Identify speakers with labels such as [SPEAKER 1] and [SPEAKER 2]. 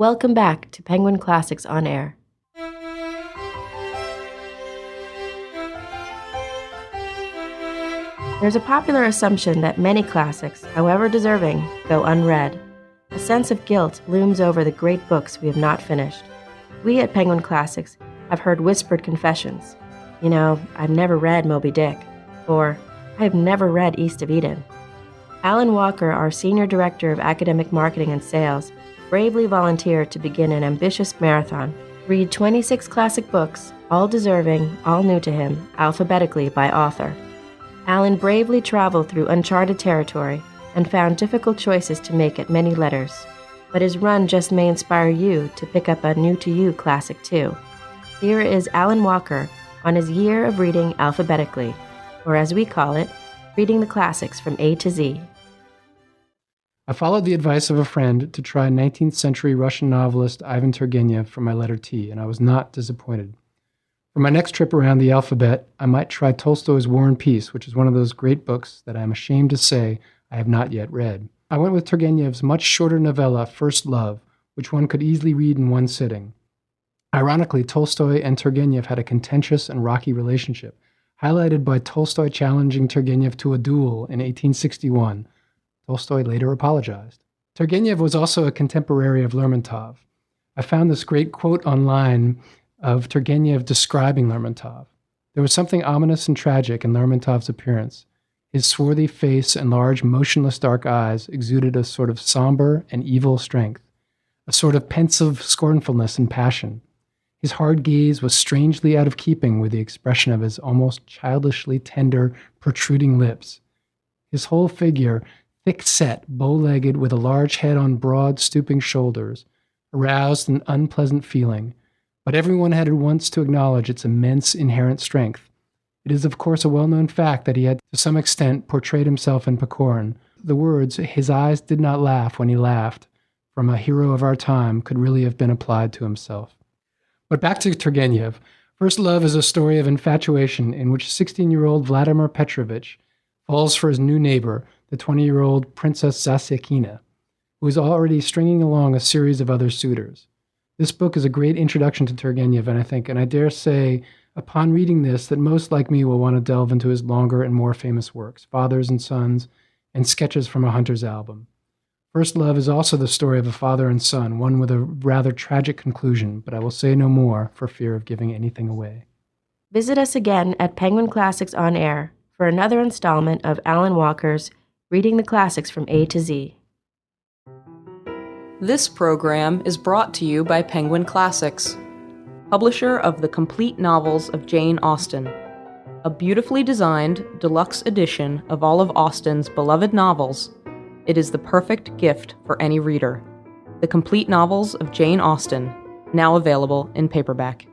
[SPEAKER 1] Welcome back to Penguin Classics On Air. There's a popular assumption that many classics, however deserving, go unread. A sense of guilt looms over the great books we have not finished. We at Penguin Classics have heard whispered confessions. I've never read Moby Dick, or I have never read East of Eden. Alan Walker, our Senior Director of Academic Marketing and Sales, bravely volunteered to begin an ambitious marathon. Read 26 classic books, all deserving, all new to him, alphabetically by author. Alan bravely traveled through uncharted territory and found difficult choices to make at many letters. But his run just may inspire you to pick up a new-to-you classic too. Here is Alan Walker on his year of reading alphabetically, or as we call it, reading the classics from A to Z.
[SPEAKER 2] I followed the advice of a friend to try 19th century Russian novelist Ivan Turgenev for my letter T, and I was not disappointed. For my next trip around the alphabet, I might try Tolstoy's War and Peace, which is one of those great books that I am ashamed to say I have not yet read. I went with Turgenev's much shorter novella, First Love, which one could easily read in one sitting. Ironically, Tolstoy and Turgenev had a contentious and rocky relationship, highlighted by Tolstoy challenging Turgenev to a duel in 1861. Tolstoy later apologized. Turgenev was also a contemporary of Lermontov. I found this great quote online of Turgenev describing Lermontov. There was something ominous and tragic in Lermontov's appearance. His swarthy face and large, motionless dark eyes exuded a sort of somber and evil strength, a sort of pensive scornfulness and passion. His hard gaze was strangely out of keeping with the expression of his almost childishly tender, protruding lips. His whole figure, thick-set, bow-legged, with a large head on broad, stooping shoulders, aroused an unpleasant feeling, but everyone had at once to acknowledge its immense inherent strength. It is, of course, a well-known fact that he had, to some extent, portrayed himself in Pechorin. The words, "his eyes did not laugh when he laughed," from a hero of our time, could really have been applied to himself. But back to Turgenev. First Love is a story of infatuation in which 16-year-old Vladimir Petrovich falls for his new neighbor, the 20-year-old Princess Zasyekina, who is already stringing along a series of other suitors. This book is a great introduction to Turgenev, and I dare say, upon reading this, that most like me will want to delve into his longer and more famous works, Fathers and Sons, and Sketches from a Hunter's Album. First Love is also the story of a father and son, one with a rather tragic conclusion, but I will say no more for fear of giving anything away.
[SPEAKER 1] Visit us again at Penguin Classics On Air for another installment of Alan Walker's Reading the Classics from A to Z.
[SPEAKER 3] This program is brought to you by Penguin Classics, publisher of the complete novels of Jane Austen, a beautifully designed deluxe edition of all of Austen's beloved novels. It is the perfect gift for any reader. The complete novels of Jane Austen, now available in paperback.